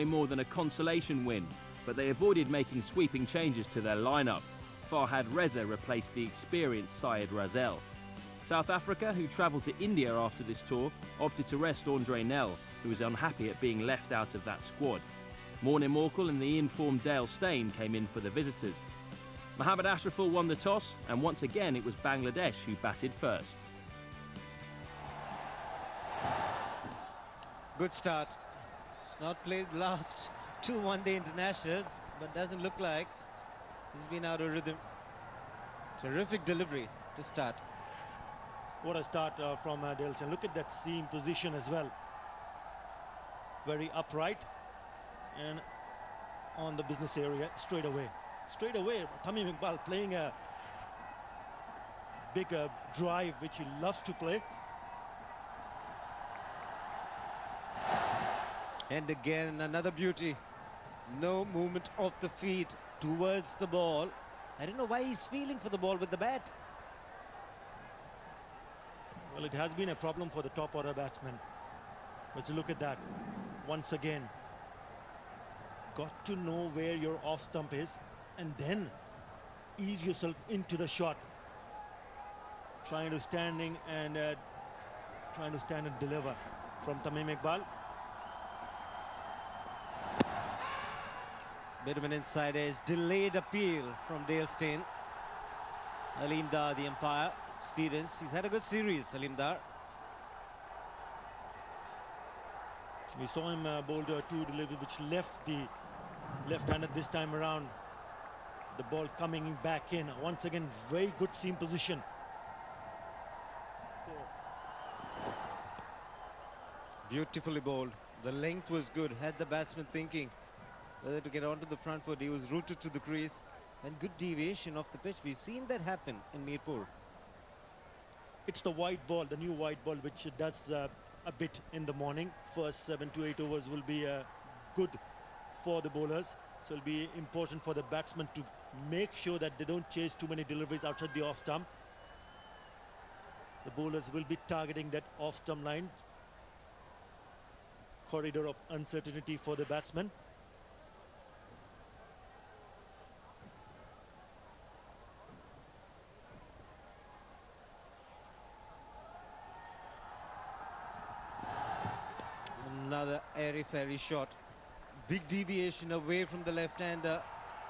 more than a consolation win, but they avoided making sweeping changes to their lineup. Farhad Reza replaced the experienced Syed Razel. South Africa, who travelled to India after this tour, opted to rest Andre Nel, who was unhappy at being left out of that squad. Morne Morkel and the informed Dale Steyn came in for the visitors. Mohammad Ashraful won the toss, and once again it was Bangladesh who batted first. Good start. He's not played the last 2 one-day internationals, but doesn't look like he's been out of rhythm. Terrific delivery to start. What a start from Dale Steyn. Look at that seam position as well. Very upright and on the business area straight away. Straight away, Tamim Iqbal playing a big drive which he loves to play. And again, another beauty. No movement of the feet towards the ball. I don't know why he's feeling for the ball with the bat. Well, it has been a problem for the top order batsmen. Let's look at that once again. Got to know where your off stump is and then ease yourself into the shot. Trying to stand and deliver from Tamim Iqbal. Bit of an inside edge, delayed appeal from Dale Steyn. Aleem Dar, the umpire, experienced. He's had a good series, Aleem Dar. We saw him bowl 2 deliveries which left the left-handed this time around. The ball coming back in. Once again, very good seam position. Beautifully bowled. The length was good. Had the batsman thinking whether to get onto the front foot. He was rooted to the crease. And good deviation off the pitch. We've seen that happen in Mirpur. It's the white ball, the new white ball, which does a bit in the morning. First 7 to 8 overs will be good for the bowlers. So it'll be important for the batsmen to make sure that they don't chase too many deliveries outside the off stump. The bowlers will be targeting that off stump line. Corridor of uncertainty for the batsmen. Another airy-fairy shot. Big deviation away from the left-hander.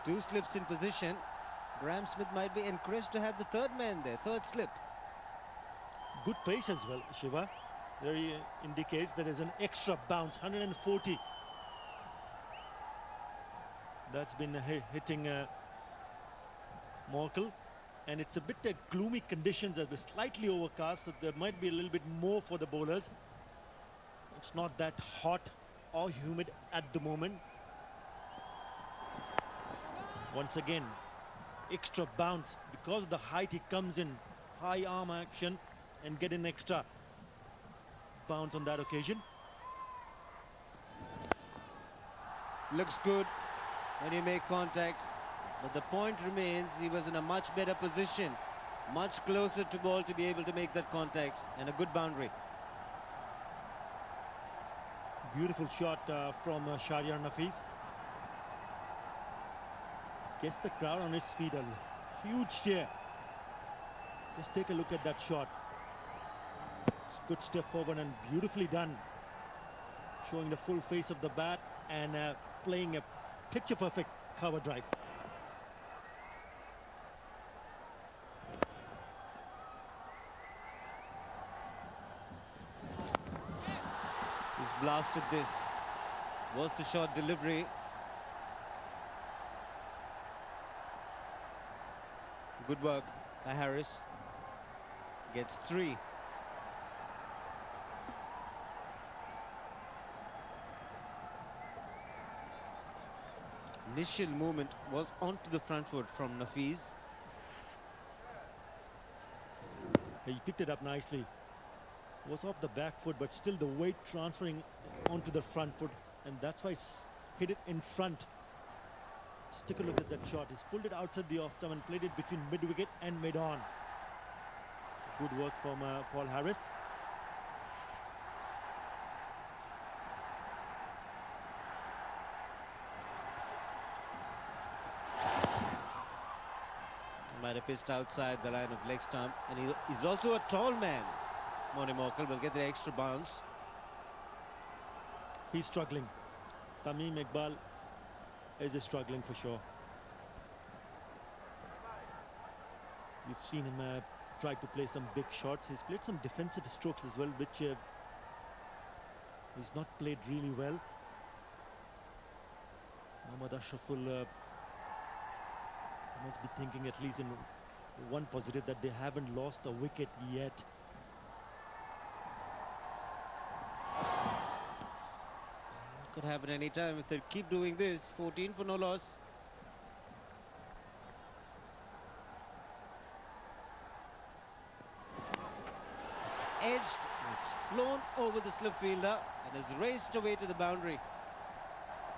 2 slips in position. Graeme Smith might be encouraged to have the third man there, third slip. Good pace as well, Shiva. There he indicates there is an extra bounce, 140. That's been hitting Morkel. And it's a bit gloomy conditions as we're slightly overcast, so there might be a little bit more for the bowlers. It's not that hot or humid at the moment. Once again, extra bounce. Because of the height he comes in, high arm action and get an extra bounce on that occasion. Looks good when you make contact, but the point remains he was in a much better position, much closer to ball to be able to make that contact, and a good boundary. Beautiful shot from Shahryar Nafees. Gets the crowd on its feet. A huge cheer. Just take a look at that shot. It's a good step forward and beautifully done. Showing the full face of the bat and playing a picture-perfect cover drive. He's blasted this. Was the shot delivery? Good work by Harris. Gets 3. Initial movement was onto the front foot from Nafees. He picked it up nicely. Was off the back foot, but still the weight transferring onto the front foot, and that's why he's hit it in front. Just take a look at that shot. He's pulled it outside the off stump and played it between mid-wicket and mid-on. Good work from Paul Harris. Might have pitched outside the line of leg stump, and he's also a tall man. Morkel will get the extra bounce. He's struggling. Tamim Iqbal is struggling for sure. You've seen him try to play some big shots. He's played some defensive strokes as well, which he's not played really well. Mohammad Ashraf will must be thinking at least in one positive, that they haven't lost a wicket yet. Could happen any time if they keep doing this. 14 for no loss. It's edged, it's flown over the slip fielder and has raced away to the boundary.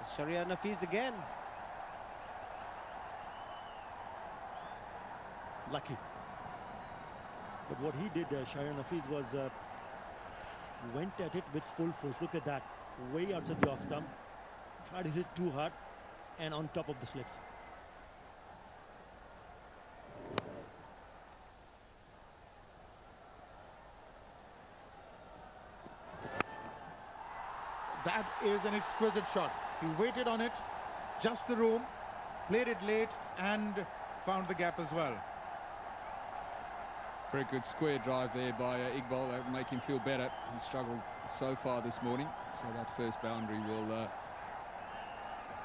It's Shahryar Nafees again. Lucky. But what he did, Shahryar Nafees, was went at it with full force. Look at that. Way outside the off stump. Tried to hit it too hard and on top of the slips. That is an exquisite shot. He waited on it, just the room, played it late and found the gap as well. Very good square drive there by Iqbal. That will make him feel better. He struggled so far this morning, so that first boundary will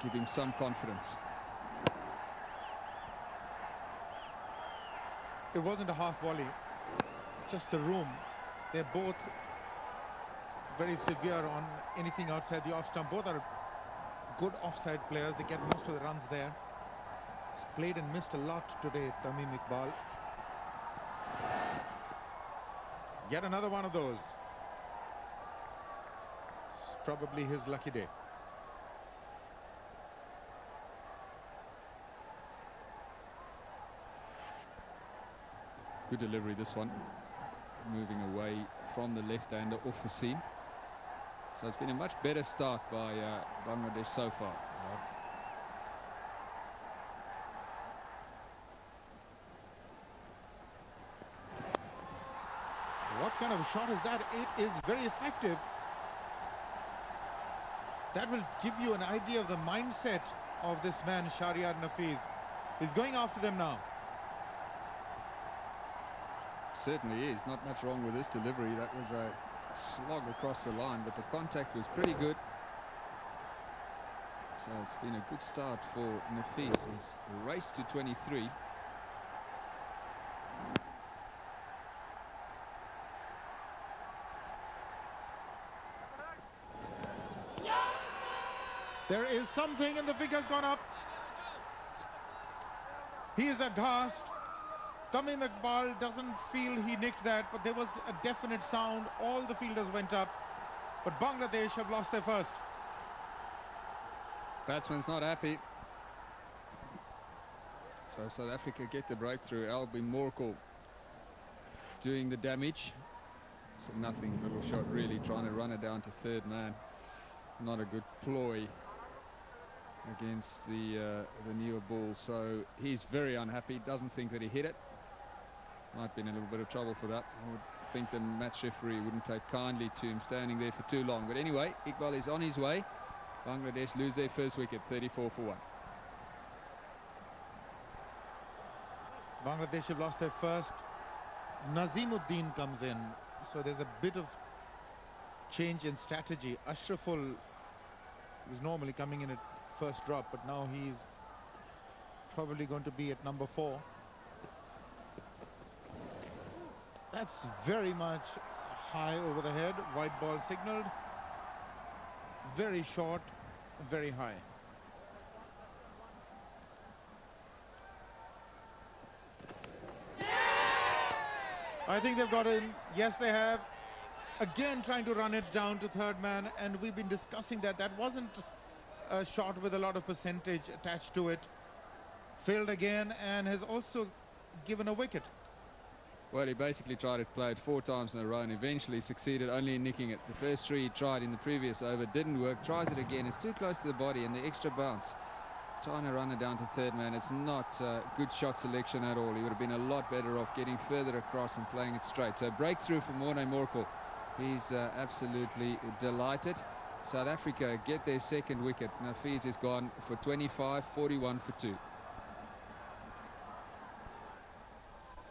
give him some confidence. It wasn't a half volley, just the room. They're both very severe on anything outside the off stump. Both are good offside players. They get most of the runs there. He's played and missed a lot today, Tamim Iqbal. Yet another one of those. It's probably his lucky day. Good delivery, this one. Moving away from the left-hander off the seam. So it's been a much better start by Bangladesh so far. What kind of a shot is that? It is very effective. That will give you an idea of the mindset of this man, Shahryar Nafees. He's going after them now. Certainly is. Not much wrong with this delivery. That was a slog across the line, but the contact was pretty good. So it's been a good start for Nafees. He's raced to 23. There is something, and the figure's gone up. He is aghast. Tamim Iqbal doesn't feel he nicked that, but there was a definite sound. All the fielders went up, but Bangladesh have lost their first. Batsman's not happy. So South Africa get the breakthrough. Albie Morkel doing the damage. So nothing, little shot really, trying to run it down to third man. Not a good ploy against the newer ball. So he's very unhappy, doesn't think that he hit it. Might be in a little bit of trouble for that. I would think the match referee wouldn't take kindly to him standing there for too long. But anyway, Iqbal is on his way. Bangladesh lose their first wicket, 34 for 1. Bangladesh have lost their first. Nazimuddin comes in, so there's a bit of change in strategy. Ashraful was normally coming in at first drop, but now he's probably going to be at number 4. That's very much high over the head. White ball signaled. Very short, very high. I think they've got in. Yes, they have. Again, trying to run it down to third man, and we've been discussing that. That wasn't a shot with a lot of percentage attached to it. Failed again, and has also given a wicket. Well, he basically tried to play it 4 times in a row and eventually succeeded only in nicking it. The first 3 he tried in the previous over didn't work. Tries it again. It's too close to the body, and the extra bounce Trying to run it down to third man, it's not good shot selection at all. He would have been a lot better off getting further across and playing it straight. So breakthrough for ODI Morkel. He's absolutely delighted. South Africa get their second wicket. Nafiz is gone for 25, 41 for 2.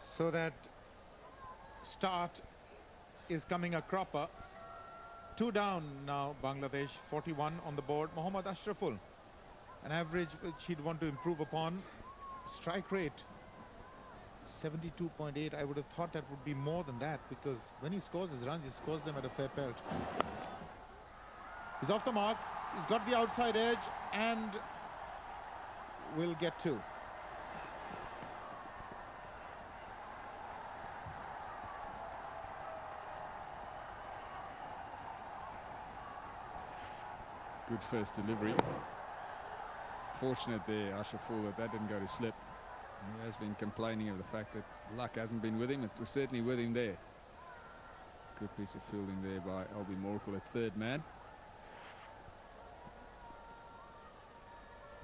So that start is coming a cropper. 2 down now, Bangladesh, 41 on the board. Mohammad Ashraful, an average which he'd want to improve upon. Strike rate 72.8. I would have thought that would be more than that, because when he scores his runs, he scores them at a fair pelt. He's off the mark. He's got the outside edge and will get 2. Good first delivery. Fortunate there, Ashraful, that didn't go to slip. He has been complaining of the fact that luck hasn't been with him. It was certainly with him there. Good piece of fielding there by Albie Morkel at third man.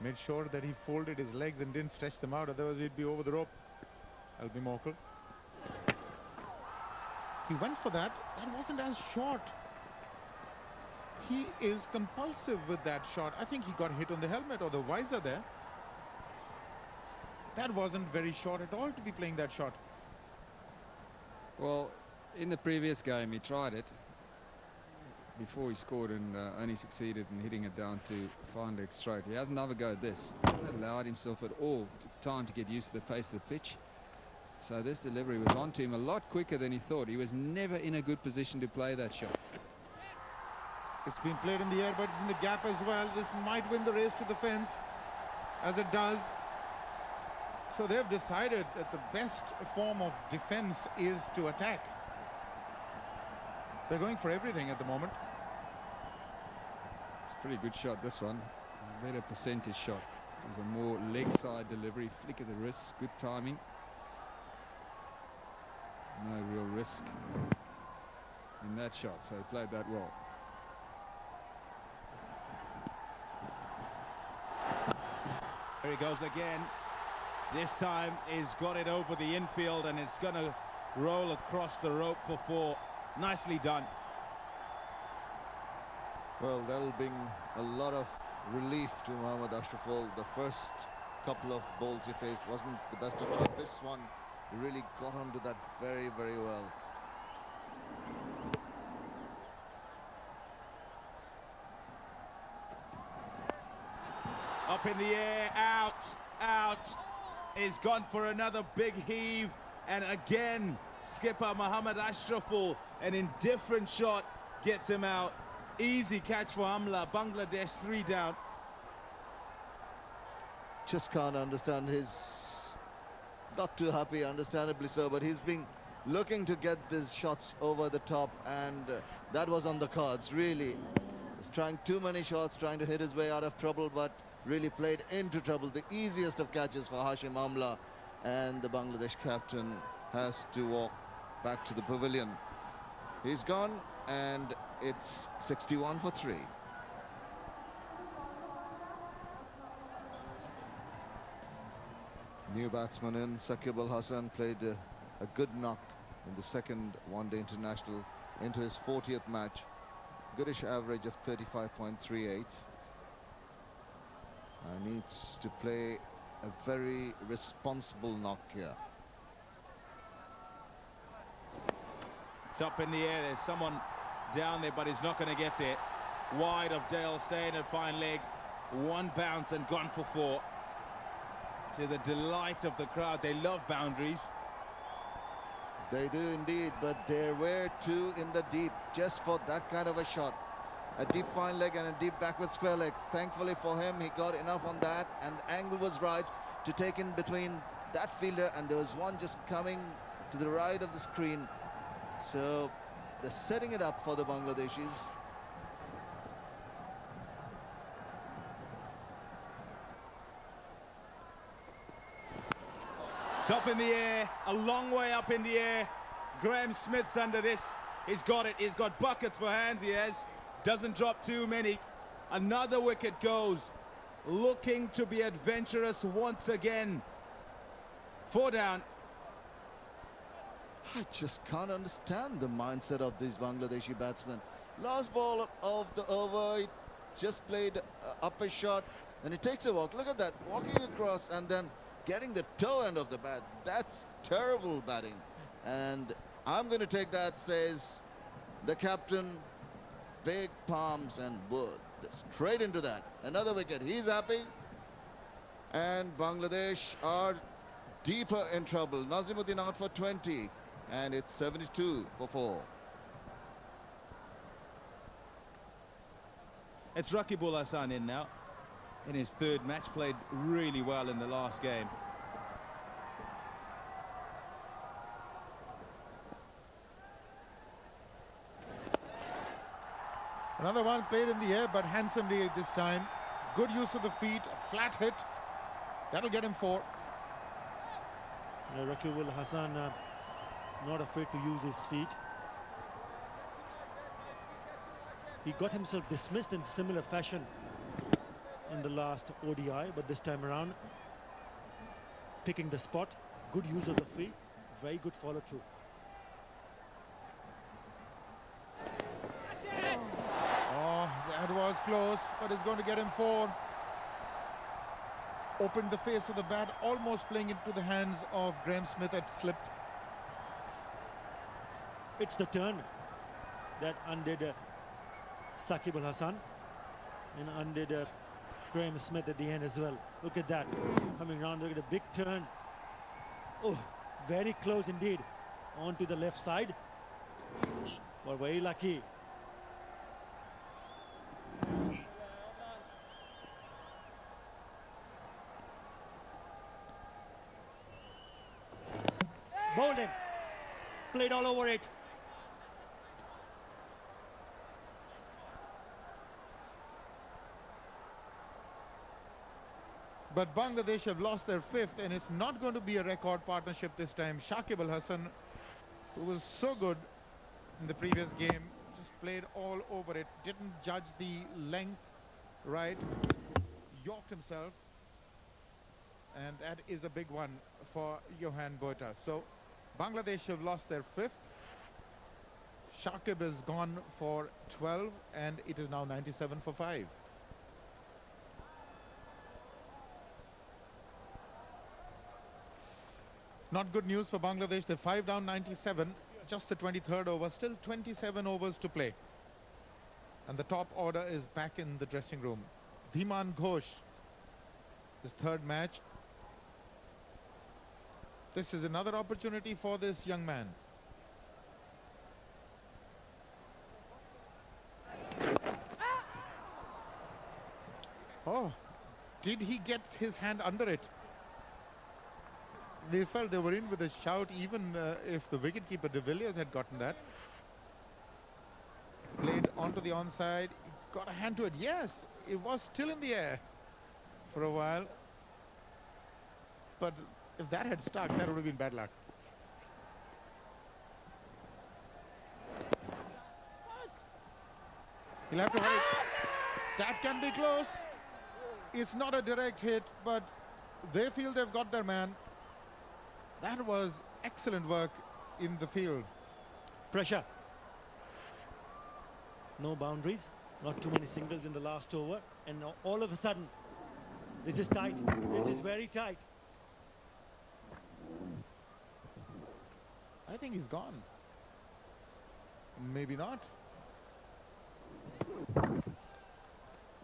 Made sure that he folded his legs and didn't stretch them out, otherwise he'd be over the rope. Albie Morkel. He went for that. That wasn't as short. He is compulsive with that shot. I think he got hit on the helmet or the visor there. That wasn't very short at all to be playing that shot. Well, in the previous game he tried it before he scored and only succeeded in hitting it down to fine leg straight. He hasn't another go at this. He hasn't allowed himself at all time to get used to the pace of the pitch. So this delivery was onto him a lot quicker than he thought. He was never in a good position to play that shot. It's been played in the air, but it's in the gap as well. This might win the race to the fence, as it does. So they've decided that the best form of defense is to attack. They're going for everything at the moment. It's a pretty good shot, this one. A better percentage shot. It was a more leg side delivery, flick of the wrists, good timing. No real risk in that shot, so he played that well. Here he goes again. This time he's got it over the infield and it's going to roll across the rope for 4. Nicely done. Well, that'll bring a lot of relief to Mohammad Ashraful. The first couple of balls he faced wasn't the best of shot. This one, he really got onto that very, very well. Up in the air, out, out. He's gone for another big heave. And again, skipper Mohammad Ashraful, an indifferent shot, gets him out. Easy catch for Amla. Bangladesh 3 down. Just can't understand his... Not too happy, understandably so, but he's been looking to get these shots over the top, and that was on the cards, really. He's trying too many shots, trying to hit his way out of trouble, but really played into trouble. The easiest of catches for Hashim Amla, and the Bangladesh captain has to walk back to the pavilion. He's gone, and it's 61 for 3. New batsman in, Saqib Al Hasan played a good knock in the second one-day international into his 40th match. Goodish average of 35.38. Needs to play a very responsible knock here. It's up in the air. There's someone down there, but he's not going to get there. Wide of Dale, staying at fine leg. 1 bounce and gone for 4. To the delight of the crowd. They love boundaries. They do indeed, but there were 2 in the deep just for that kind of a shot. A deep fine leg and a deep backward square leg. Thankfully for him, he got enough on that, and the angle was right to take in between that fielder, and there was one just coming to the right of the screen. So they're setting it up for the Bangladeshis. It's up in the air, a long way up in the air. Graeme Smith's under this. He's got it. He's got buckets for hands, he has. Doesn't drop too many. Another wicket goes. looking to be adventurous once again. 4 down. I just can't understand the mindset of these Bangladeshi batsmen. Last ball of the over, he just played up a shot and he takes a walk. Look at that, walking across and then getting the toe end of the bat. That's terrible batting. And I'm going to take that, says the captain. Big palms and wood. Straight into that. Another wicket. He's happy. And Bangladesh are deeper in trouble. Nazimuddin out for 20. And it's 72 for 4. It's Rakibul Hasan in now. In his third match, played really well in the last game. Another one played in the air, but handsomely this time. Good use of the feet, flat hit. That'll get him 4. Rakibul Hasan not afraid to use his feet. He got himself dismissed in similar fashion in the last ODI, but this time around, picking the spot, good use of the feet, very good follow through. That was close, but it's going to get him 4. Opened the face of the bat, almost playing into the hands of Graeme Smith. Had slipped. It's the turn that undid Saqib Al Hasan and undid Graeme Smith at the end as well. Look at that, coming round, look at a big turn. Oh, very close indeed, onto the left side. But very lucky. Bowled him, played all over it. But Bangladesh have lost their 5th, and it's not going to be a record partnership this time. Saqib Al Hasan, who was so good in the previous game, just played all over it, didn't judge the length right, yorked himself, and that is a big one for Johan Botha. So Bangladesh have lost their 5th. Saqib has gone for 12, and it is now 97 for 5. Not good news for Bangladesh. They're 5 down, 97, just the 23rd over, still 27 overs to play. And the top order is back in the dressing room. Dhiman Ghosh, his 3rd match. This is another opportunity for this young man. Oh, did he get his hand under it? They felt they were in with a shout, even if the wicketkeeper De Villiers had gotten that. Played onto the onside, got a hand to it. Yes, it was still in the air for a while. But if that had stuck, that would have been bad luck. He'll have to hurry. That can be close. It's not a direct hit, but they feel they've got their man. That was excellent work in the field. Pressure. No boundaries, not too many singles in the last over, and now all of a sudden, this is tight. This is very tight. I think he's gone. Maybe not.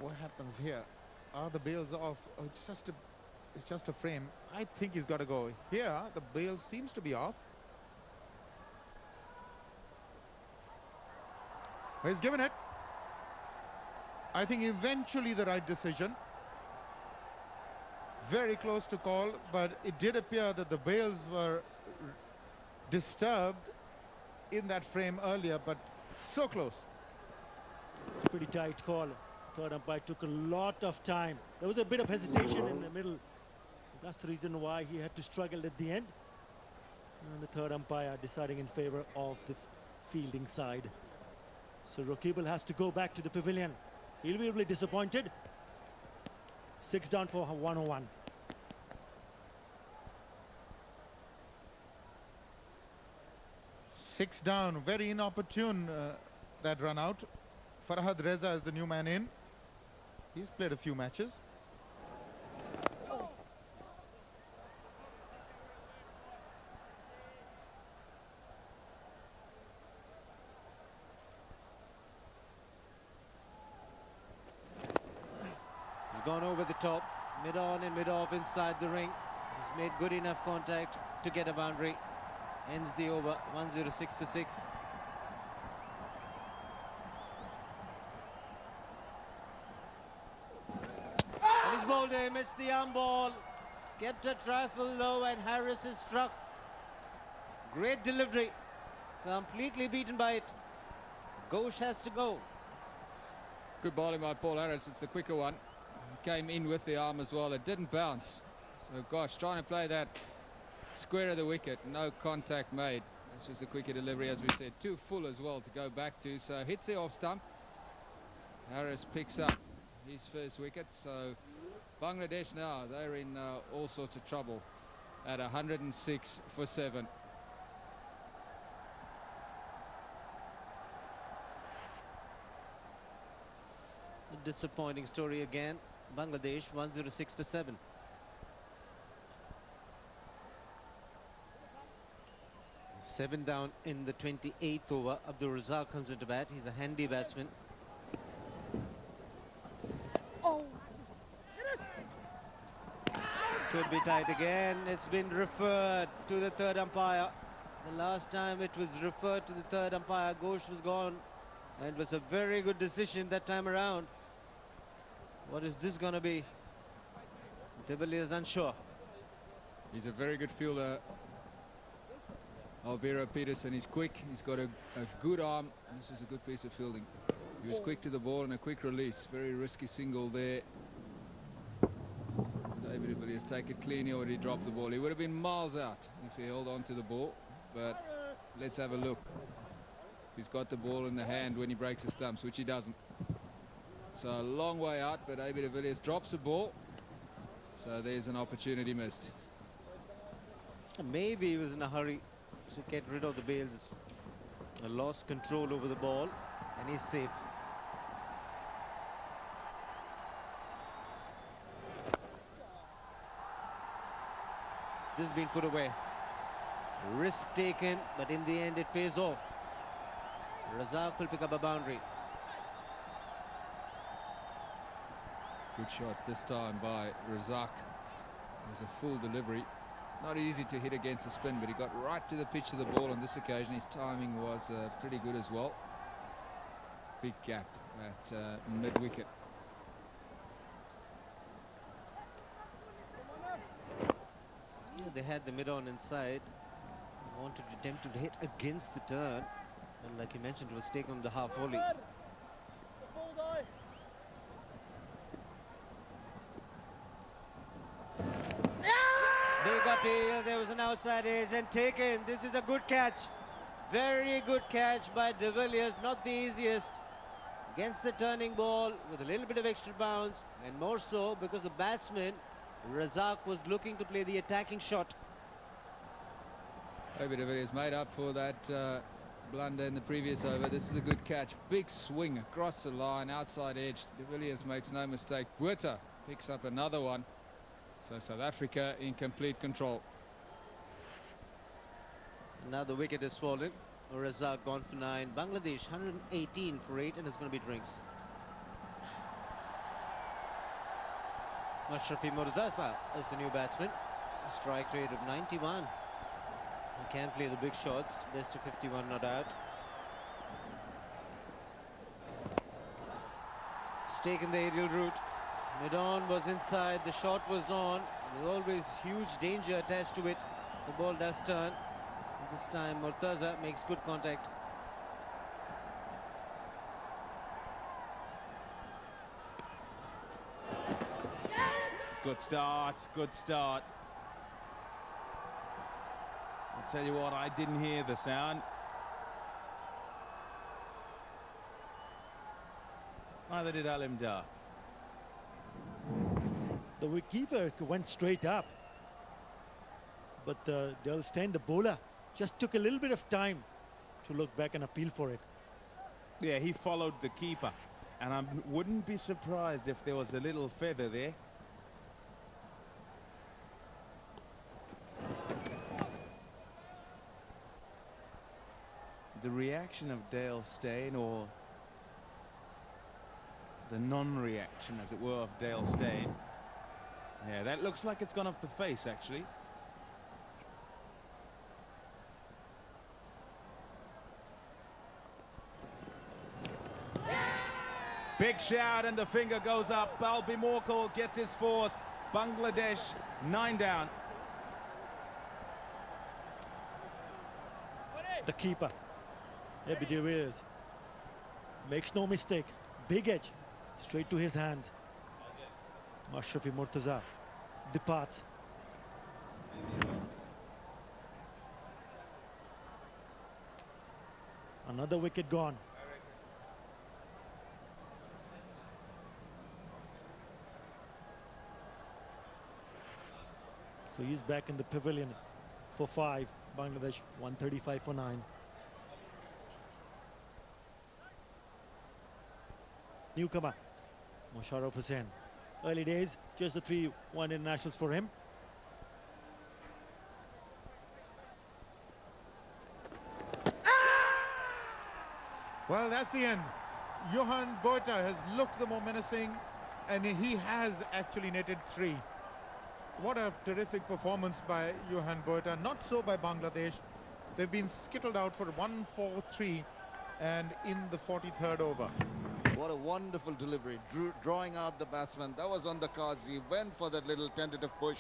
What happens here? Are the bails off? Oh, it's just a frame. I think he's got to go. Here, the bail seems to be off. But he's given it. I think eventually the right decision. Very close to call, but it did appear that the bails were disturbed in that frame earlier, but so close. It's a pretty tight call. Third umpire took a lot of time. There was a bit of hesitation in the middle. That's the reason why he had to struggle at the end. And the third umpire deciding in favor of the fielding side. So Rakibul has to go back to the pavilion. He'll be really disappointed. 6 down for 101. Six down, very inopportune that run out. Farhad Reza is the new man in. He's played a few matches. He's gone over the top, mid on and mid off inside the ring. He's made good enough contact to get a boundary. Ends the over, 106 for 6. And he's bowled him, missed the arm ball. It's kept a trifle low and Harris is struck. Great delivery, completely beaten by it. Ghosh has to go. Good bowling by Paul Harris. It's the quicker one. He came in with the arm as well. It didn't bounce. So gosh, trying to play that square of the wicket, no contact made. This was a quicker delivery, as we said, too full as well to go back to. So hits the off stump. Harris picks up his first wicket. So Bangladesh now, they're in all sorts of trouble at 106 for 7. A disappointing story again. Bangladesh 106 for 7. Seven down in the 28th over. Abdul Razak comes into bat. He's a handy batsman. Could be tight again. It's been referred to the third umpire. The last time it was referred to the third umpire, Ghosh was gone. And it was a very good decision that time around. What is this going to be? De Villiers unsure. He's a very good fielder. Alvaro Peterson is quick. He's got a good arm. This was a good piece of fielding. He was quick to the ball and a quick release. Very risky single there. David de Villiers take it clean. He already dropped the ball. He would have been miles out if he held on to the ball. But let's have a look. He's got the ball in the hand when he breaks the stumps, which he doesn't. So a long way out, but David de Villiers drops the ball. So there's an opportunity missed. Maybe he was in a hurry to get rid of the bails. Lost control over the ball, and he's safe. This has been put away. Risk taken, but in the end it pays off. Razak will pick up a boundary. Good shot this time by Razak. It was a full delivery. Not easy to hit against the spin, but he got right to the pitch of the ball on this occasion. His timing was pretty good as well. Big gap at mid-wicket. Yeah, they had the mid-on inside. Wanted to attempt to hit against the turn. And like you mentioned, it was taken on the half volley. Big appeal, there was an outside edge and taken. This is a good catch. Very good catch by de Villiers, not the easiest. Against the turning ball with a little bit of extra bounce, and more so because the batsman, Razak, was looking to play the attacking shot. David de Villiers made up for that blunder in the previous over. This is a good catch. Big swing across the line, outside edge. De Villiers makes no mistake. Buerta picks up another one. So South Africa in complete control. Now the wicket has fallen. Razak gone for 9. Bangladesh 118 for 8, and it's going to be drinks. Mashrafi Murtaza is the new batsman. A strike rate of 91. He can play the big shots. Best of 51, no doubt. It's taken the aerial route. Mid-on was inside, the shot was on. There's always huge danger attached to it. The ball does turn. This time Murtaza makes good contact. Good start, good start. I'll tell you what, I didn't hear the sound. Neither did Alim Dar. keeper went straight up. But Dale Steyn, the bowler, just took a little bit of time to look back and appeal for it. Yeah, he followed the keeper. And I wouldn't be surprised if there was a little feather there. The reaction of Dale Steyn, or the non-reaction, as it were, of Dale Steyn. Yeah, that looks like it's gone off the face, actually. Big shout, and the finger goes up. Albie Morkel gets his fourth. Bangladesh 9 down. The keeper, Albie de Villiers, makes no mistake. Big edge, straight to his hands. Ashrafi Murtaza departs. Another wicket gone. So he's back in the pavilion for 5. Bangladesh 135 for 9. Newcomer Musharraf Hussain. Early days, just the 3 one-day internationals for him. Well, that's the end. Johan Botha has looked the more menacing, and he has actually netted 3. What a terrific performance by Johan Botha. Not so by Bangladesh. They've been skittled out for 1-4-3 and in the 43rd over. What a wonderful delivery, drawing out the batsman. That was on the cards. He went for that little tentative push,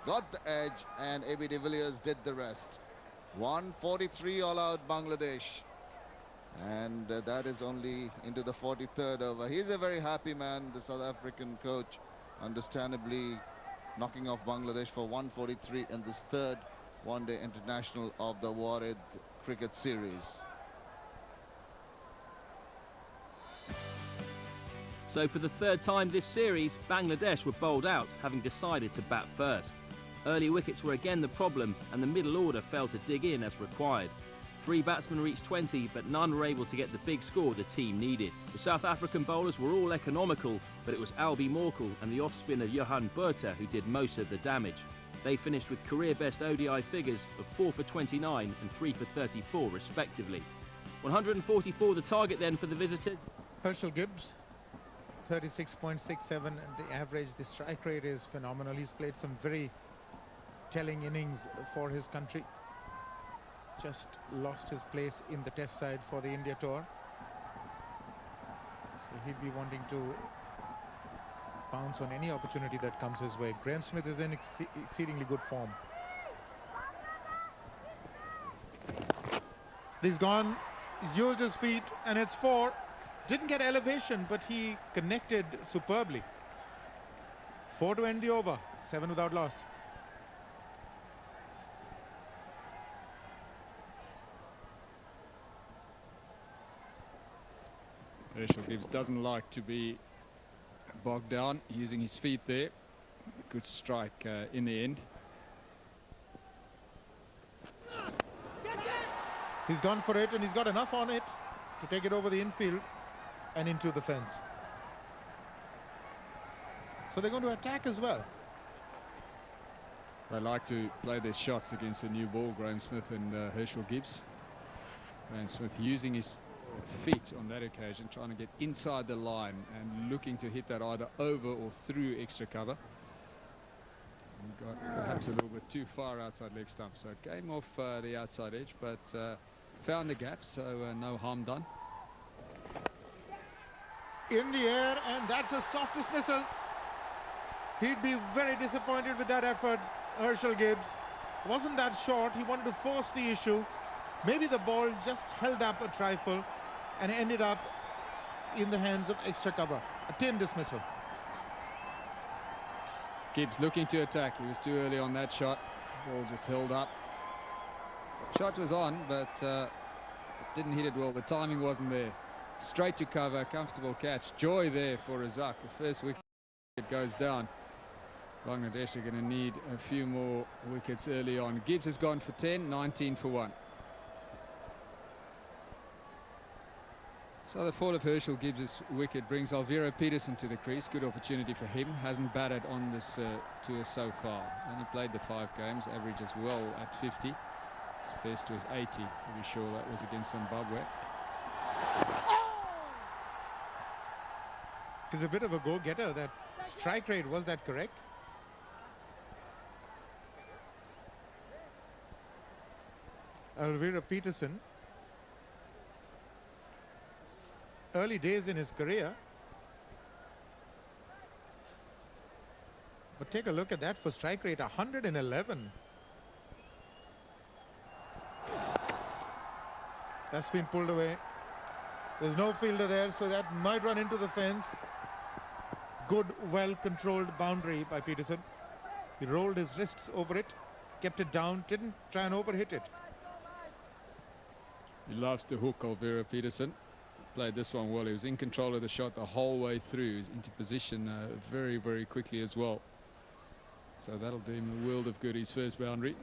got the edge, and Albie de Villiers did the rest. 143 all out Bangladesh. And that is only into the 43rd over. He's a very happy man, the South African coach, understandably knocking off Bangladesh for 143 in this 3rd one-day international of the Warid cricket series. So for the 3rd time this series, Bangladesh were bowled out, having decided to bat first. Early wickets were again the problem, and the middle order failed to dig in as required. 3 batsmen reached 20, but none were able to get the big score the team needed. The South African bowlers were all economical, but it was Albie Morkel and the off-spinner Johan Botha who did most of the damage. They finished with career-best ODI figures of 4 for 29 and 3 for 34 respectively. 144 the target then for the visitors. Herschel Gibbs, 36.67, and the average, the strike rate is phenomenal. He's played some very telling innings for his country. Just lost his place in the test side for the India tour. So he'd be wanting to pounce on any opportunity that comes his way. Graeme Smith is in exceedingly good form. He's gone, he's used his feet, and it's 4. Didn't get elevation, but he connected superbly. 4 to end the over, 7 without loss. Herschel Gibbs doesn't like to be bogged down, using his feet there. Good strike in the end. He's gone for it, and he's got enough on it to take it over the infield and into the fence. So they're going to attack as well. They like to play their shots against a new ball, Graeme Smith and Herschel Gibbs. Graeme Smith using his feet on that occasion, trying to get inside the line and looking to hit that either over or through extra cover. And got perhaps a little bit too far outside leg stump, so it came off the outside edge, but found the gap, so no harm done. In the air, and that's a soft dismissal. He'd be very disappointed with that effort, Herschel Gibbs. Wasn't that short? He wanted to force the issue. Maybe the ball just held up a trifle and ended up in the hands of extra cover. A tame dismissal. Gibbs looking to attack. He was too early on that shot. Ball just held up. Shot was on, but didn't hit it well. The timing wasn't there. Straight to cover, comfortable catch. Joy there for Razak. The first wicket goes down. Bangladesh are going to need a few more wickets early on. Gibbs has gone for 10, 19 for 1. So the fall of Herschel Gibbs' wicket brings Alviro Peterson to the crease. Good opportunity for him. Hasn't batted on this tour so far. He's only played the 5 games, average as well at 50. His best was 80. Pretty sure that was against Zimbabwe. He's a bit of a go-getter. That strike rate, was that correct? Alviro Peterson. Early days in his career. But take a look at that for strike rate, 111. That's been pulled away. There's no fielder there, so that might run into the fence. Good, well-controlled boundary by Peterson. He rolled his wrists over it, kept it down, didn't try and overhit it. He loves the hook, Alviro Peterson. Played this one well. He was in control of the shot the whole way through. He's into position very, very quickly as well. So that'll do him a world of good, his first boundary.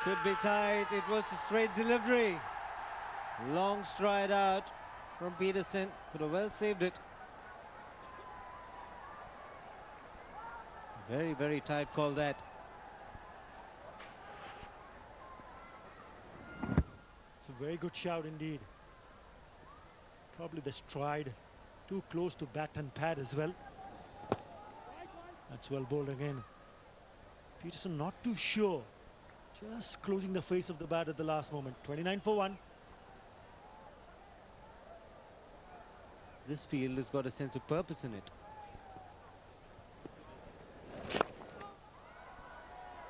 Could be tight. It was a straight delivery. Long stride out from Peterson. Could have well saved it. Very, very tight call that. It's a very good shout indeed. Probably the stride too close to bat and pad as well. That's well bowled again. Peterson not too sure. Just closing the face of the bat at the last moment. 29 for 1. This field has got a sense of purpose in it.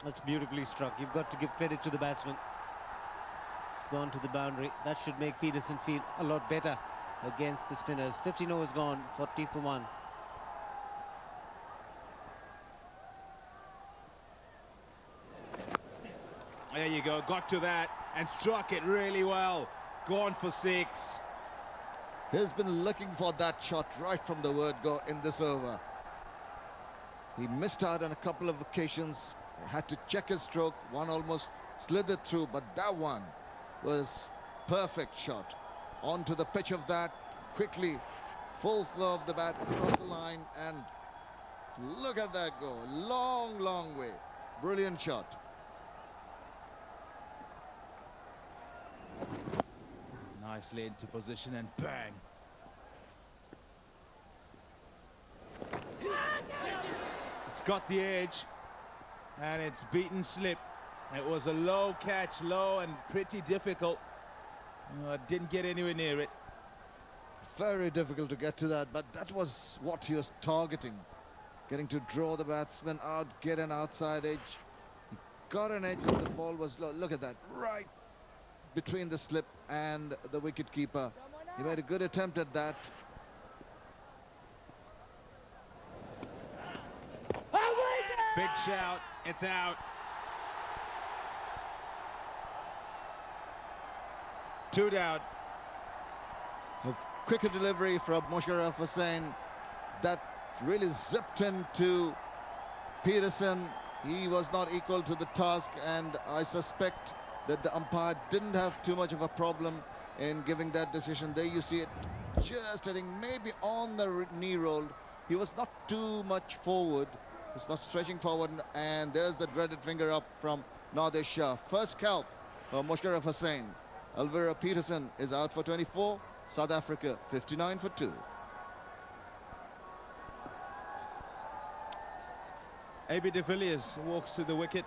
That's beautifully struck. You've got to give credit to the batsman. It's gone to the boundary. That should make Peterson feel a lot better against the spinners. 15 overs gone, 40 for 1. There you go, got to that and struck it really well. Gone for 6. He's been looking for that shot right from the word go in this over. He missed out on a couple of occasions. Had to check his stroke. One almost slithered through, but that one was perfect shot. Onto the pitch of that, quickly, full flow of the bat across the line, and look at that go. Long, long way. Brilliant shot. Nicely into position and bang. It's got the edge. And it's beaten slip. It was a low catch, low and pretty difficult. Didn't get anywhere near it. Very difficult to get to that, but that was what he was targeting. Getting to draw the batsman out, get an outside edge. He got an edge, but the ball was low. Look at that, right between the slip and the wicket keeper. He made a good attempt at that. Big shout, it's out. 2 down. A quicker delivery from Musharraf Hussain that really zipped into Peterson. He was not equal to the task, and I suspect that the umpire didn't have too much of a problem in giving that decision. There you see it, just hitting maybe on the knee roll. He was not too much forward. It's not stretching forward, and there's the dreaded finger up from Nadir Shah. First scalp for Musharraf Hussain. Alviro Peterson is out for 24. South Africa 59 for 2. AB de Villiers walks to the wicket.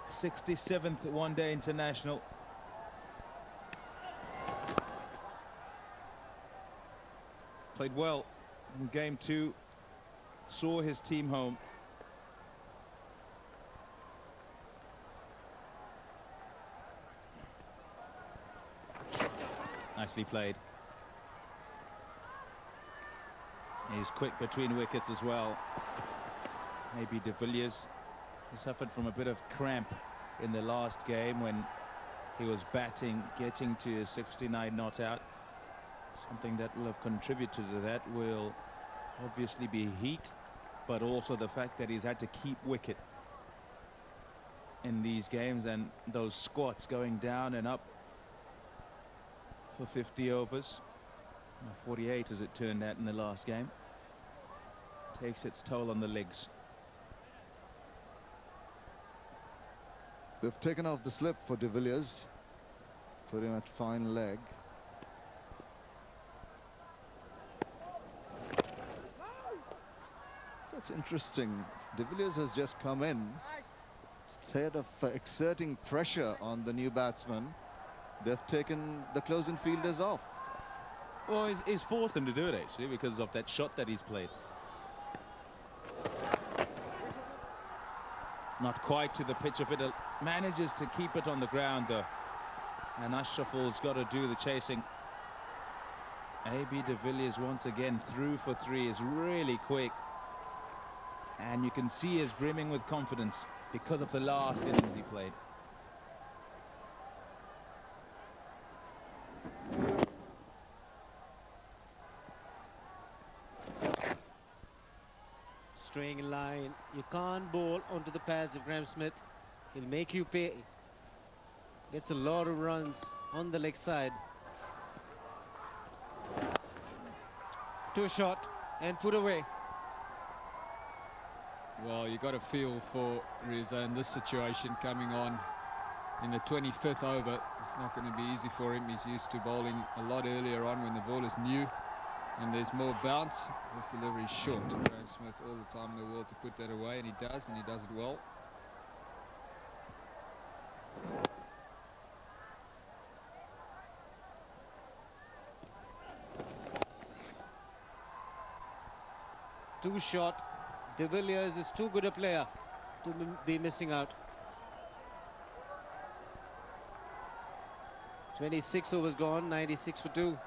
67th one-day international. Played well in game 2. Saw his team home. Nicely played. He's quick between wickets as well. Maybe de Villiers suffered from a bit of cramp in the last game when he was batting, getting to a 69 not out. Something that will have contributed to that will obviously be heat, but also the fact that he's had to keep wicket in these games, and those squats going down and up for 50 overs. 48 as it turned out in the last game. Takes its toll on the legs. They've taken off the slip for de Villiers, put him at fine leg. That's interesting. De Villiers has just come in. Instead of exerting pressure on the new batsman, they've taken the close-in fielders off. Well, he's forced them to do it, actually, because of that shot that he's played. Not quite to the pitch of it. Manages to keep it on the ground, though. And Ashraful's got to do the chasing. AB de Villiers once again through for 3 is really quick. And you can see he's brimming with confidence because of the last innings he played. Straying in line. You can't bowl onto the pads of Graeme Smith. He'll make you pay. Gets a lot of runs on the leg side. Two shot and put away. Well, you got a feel for Reza in this situation coming on in the 25th over. It's not going to be easy for him. He's used to bowling a lot earlier on when the ball is new and there's more bounce. This delivery is short. Graeme Smith all the time in the world to put that away, and he does it well. Too short. De Villiers is too good a player to be missing out. 26 overs gone, 96 for 2.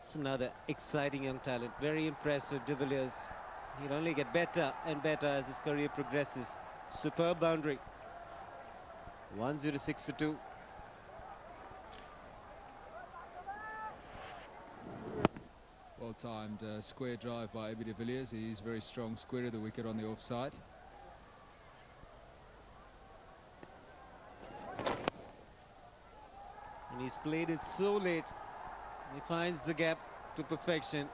It's another exciting young talent, very impressive, de Villiers. He'll only get better and better as his career progresses. Superb boundary. 106 for 2. Well-timed square drive by AB de Villiers. He's very strong square of the wicket on the offside. And he's played it so late. He finds the gap to perfection.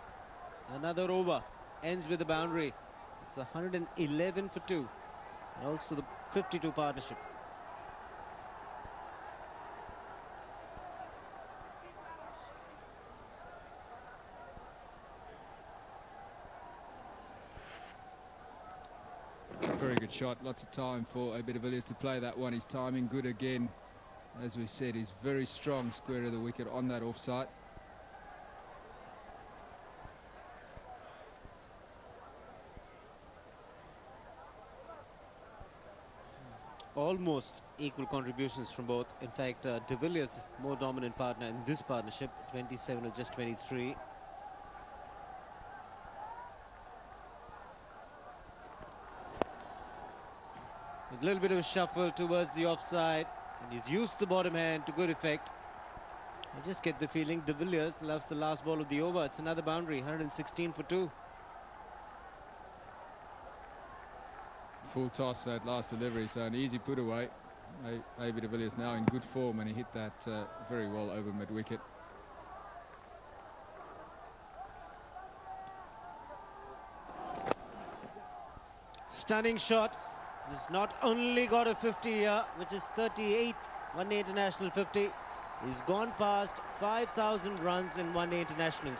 Another over ends with a boundary. It's 111 for 2. And also the 52 partnership. Very good shot. Lots of time for AB de Villiers to play that one. His timing good again. As we said, he's very strong square of the wicket on that offside. Almost equal contributions from both. In fact, de Villiers, more dominant partner in this partnership. 27 or just 23. A little bit of a shuffle towards the offside, and he's used the bottom hand to good effect. I just get the feeling de Villiers loves the last ball of the over. It's another boundary, 116 for 2. Full toss, that last delivery, so an easy put away. AB de Villiers now in good form, and he hit that very well over mid-wicket. Stunning shot. He's not only got a 50 here, which is 38 one-day international 50. He's gone past 5,000 runs in one-day internationals.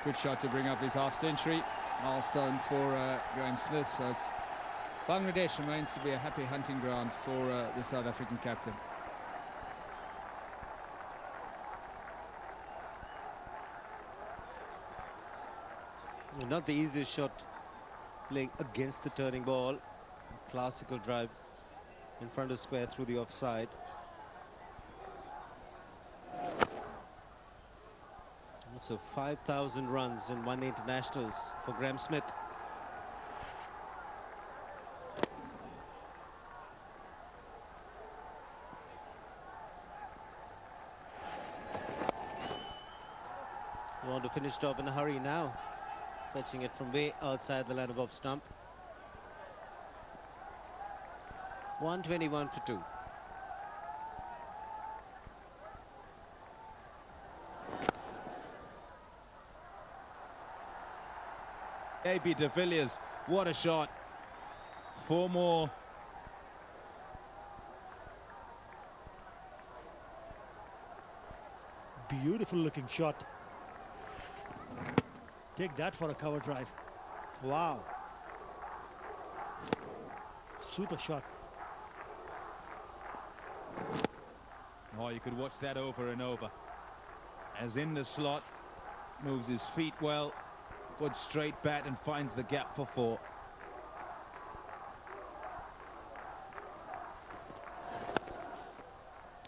Good shot to bring up his half-century. Milestone for Graeme Smith. So Bangladesh remains to be a happy hunting ground for the South African captain. Not the easiest shot, playing against the turning ball. Classical drive in front of square through the offside. So 5,000 runs in one-day internationals for Graeme Smith. want to finish it off in a hurry now. Fetching it from way outside the line of off stump. 121 for 2. AB de Villiers, what a shot. 4 more. Beautiful looking shot. Take that for a cover drive. Wow. Super shot. Oh, you could watch that over and over. As in the slot, moves his feet well, good straight bat and finds the gap for 4.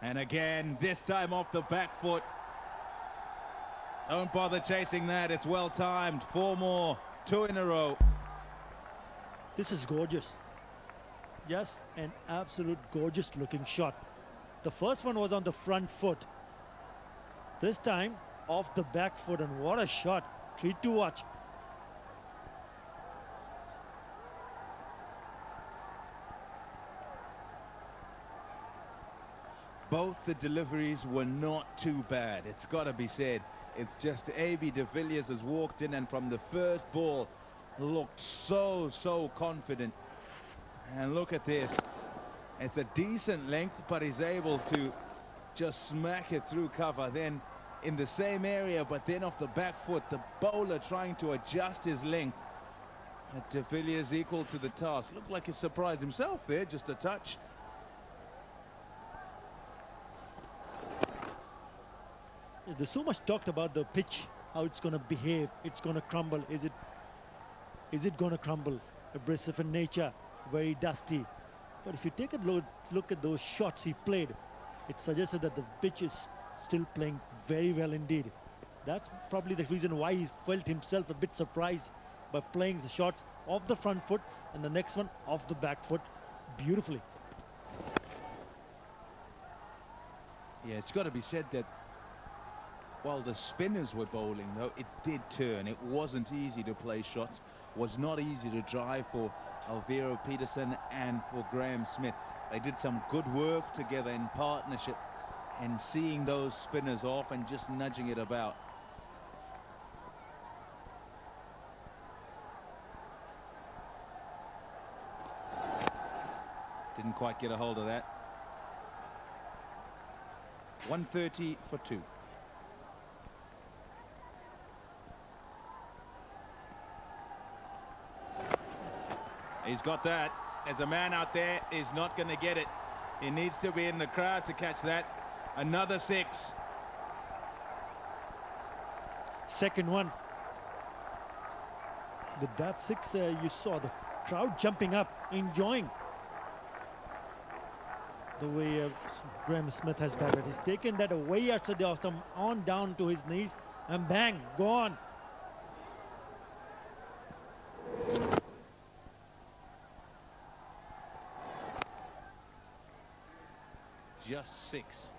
And again, this time off the back foot. Don't bother chasing that, it's well timed. 4 more, 2 in a row. This is gorgeous. Just an absolute gorgeous looking shot. The first one was on the front foot. This time off the back foot, and what a shot. Treat to watch. Both the deliveries were not too bad, it's got to be said. It's just AB de Villiers has walked in and from the first ball looked so confident. And look at this. It's a decent length, but he's able to just smack it through cover. Then in the same area, but then off the back foot, the bowler trying to adjust his length. De Villiers equal to the task. Looked like he surprised himself there, just a touch. There's so much talked about the pitch, how it's going to behave, it's going to crumble. Is it going to crumble? Abrasive in nature, very dusty. But if you take a look at those shots he played, it suggested that the pitch is still playing very well indeed. That's probably the reason why he felt himself a bit surprised by playing the shots off the front foot and the next one off the back foot beautifully. Yeah, it's got to be said that while the spinners were bowling, though, it did turn. It wasn't easy to play shots, was not easy to drive for Alvaro Peterson and for Graeme Smith. They did some good work together in partnership and seeing those spinners off and just nudging it about. Didn't quite get a hold of that. 130 for 2. He's got that. There's a man out there, he's not going to get it. He needs to be in the crowd to catch that. Another 6. Second one. With that 6, you saw the crowd jumping up, enjoying the way Graeme Smith has batted. He's taken that away outside the off stump, on down to his knees, and bang, gone. Just 6.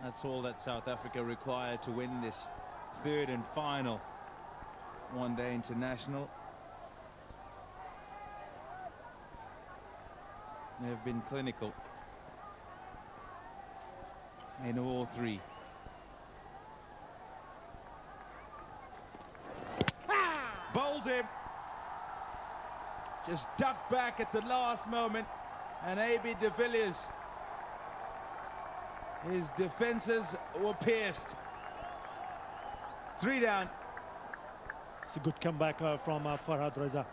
That's all that South Africa required to win this third and final one-day international. They have been clinical in all 3. Bowled him. Just ducked back at the last moment. And AB de Villiers, his defenses were pierced. 3 down. It's a good comeback from Farhad Reza.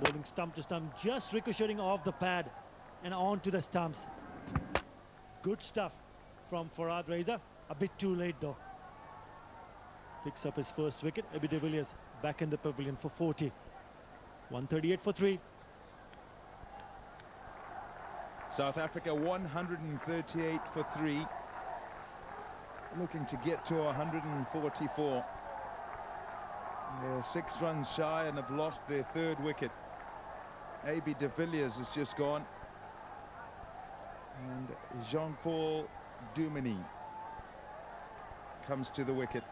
Bowling stump to stump, just ricocheting off the pad and on to the stumps. Good stuff from Farhad Reza. A bit too late though. Picks up his first wicket. AB de Villiers back in the pavilion for 40. 138 for 3. South Africa 138 for 3, looking to get to 144. They're 6 runs shy and have lost their 3rd wicket. AB de Villiers has just gone, and Jean-Paul Duminy comes to the wicket.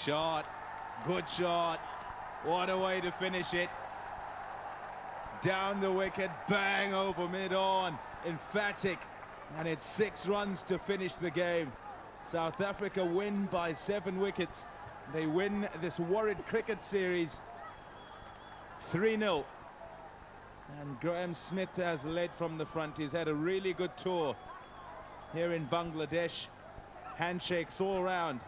Shot, good shot. What a way to finish it. Down the wicket, bang over mid-on. Emphatic, and it's 6 runs to finish the game. South Africa win by 7 wickets. They win this Worried Cricket Series 3-0. And Graeme Smith has led from the front. He's had a really good tour here in Bangladesh. Handshakes all round.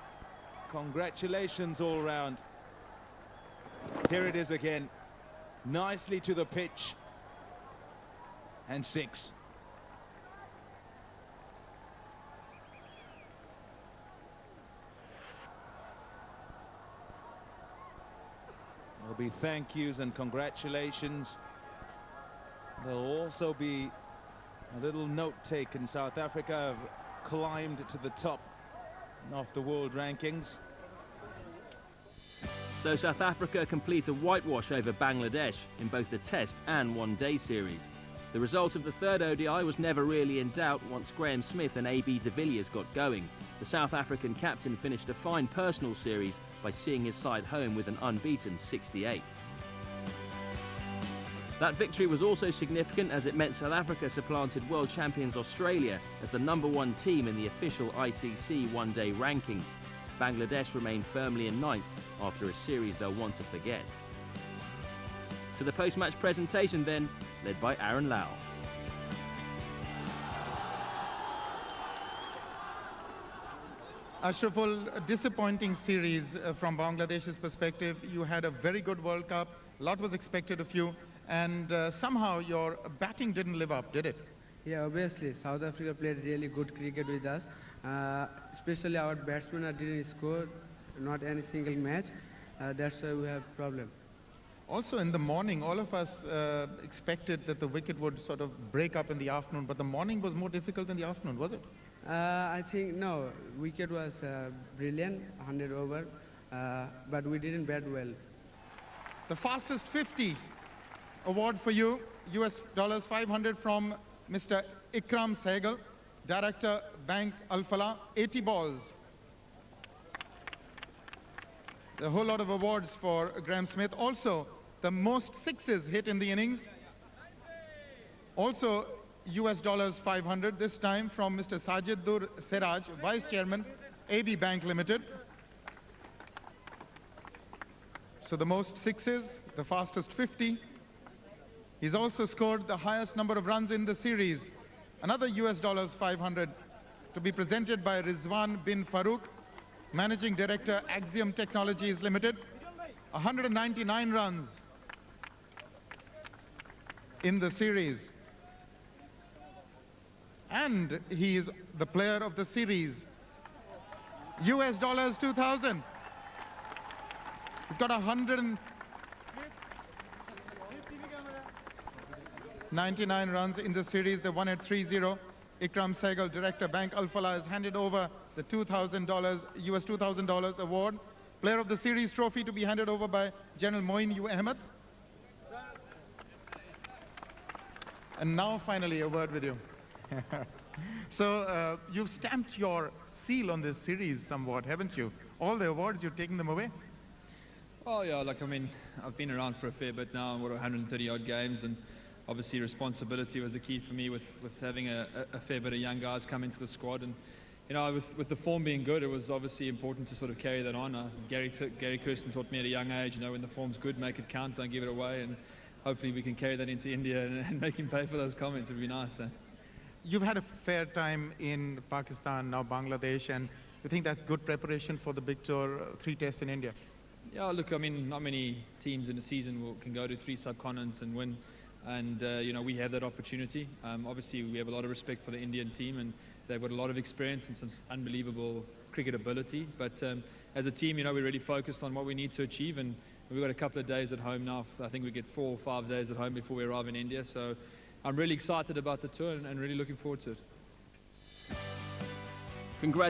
Congratulations all round. Here it is again. Nicely to the pitch. And 6. There'll be thank yous and congratulations. There'll also be a little note taken. South Africa have climbed to the top of the world rankings. So South Africa complete a whitewash over Bangladesh in both the Test and One-Day series. The result of the third ODI was never really in doubt once Graeme Smith and AB de Villiers got going. The South African captain finished a fine personal series by seeing his side home with an unbeaten 68. That victory was also significant as it meant South Africa supplanted world champions Australia as the #1 team in the official ICC one-day rankings. Bangladesh remained firmly in 9th after a series they'll want to forget. To the post-match presentation then, led by Aaron Lau. Ashraful, a disappointing series from Bangladesh's perspective. You had a very good World Cup, a lot was expected of you, and somehow your batting didn't live up, did it? Yeah, obviously. South Africa played really good cricket with us. Especially our batsmen didn't score, not any single match. That's why we have problem. Also in the morning, all of us expected that the wicket would sort of break up in the afternoon, but the morning was more difficult than the afternoon, was it? I think, no, wicket was brilliant, 100 over, but we didn't bat well. The fastest 50 award for you, US dollars 500 from Mr. Ikram Sehgal, Director, Bank Al Falah, 80 balls. A whole lot of awards for Graeme Smith. Also, the most 6s hit in the innings. Also, US dollars 500, this time from Mr. Sajidur Siraj, Vice Chairman, AB Bank Limited. So the most 6s, the fastest 50. He's also scored the highest number of runs in the series. Another US dollars 500 to be presented by Rizwan bin Farouk, Managing Director, Axiom Technologies Limited. 199 runs in the series. And he is the player of the series. US dollars 2,000. He's got 199 runs in the series. They won at 3-0. Ikram Sehgal, Director, Bank Al Falah, has handed over the $2,000, US $2,000 award. Player of the series trophy to be handed over by General Moin U. Ahmed. And now finally a word with you. So you've stamped your seal on this series somewhat, haven't you? All the awards, you've taken them away? Oh yeah, like I mean, I've been around for a fair bit now, what 130 odd games, and obviously responsibility was the key for me with having a fair bit of young guys come into the squad. And you know, with the form being good, it was obviously important to sort of carry that on. Gary Kirsten taught me at a young age, you know, when the form's good, make it count, don't give it away, and hopefully we can carry that into India and make him pay for those comments. It'd be nice. You've had a fair time in Pakistan, now Bangladesh, and you think that's good preparation for the big tour, 3 tests in India? Yeah, look, I mean, not many teams in a season can go to 3 subcontinents and win and you know, we have that opportunity. Obviously, we have a lot of respect for the Indian team, and they've got a lot of experience and some unbelievable cricket ability. But as a team, you know, we're really focused on what we need to achieve, and we've got a couple of days at home now. I think we get 4 or 5 days at home before we arrive in India. So I'm really excited about the tour and really looking forward to it. Congratulations.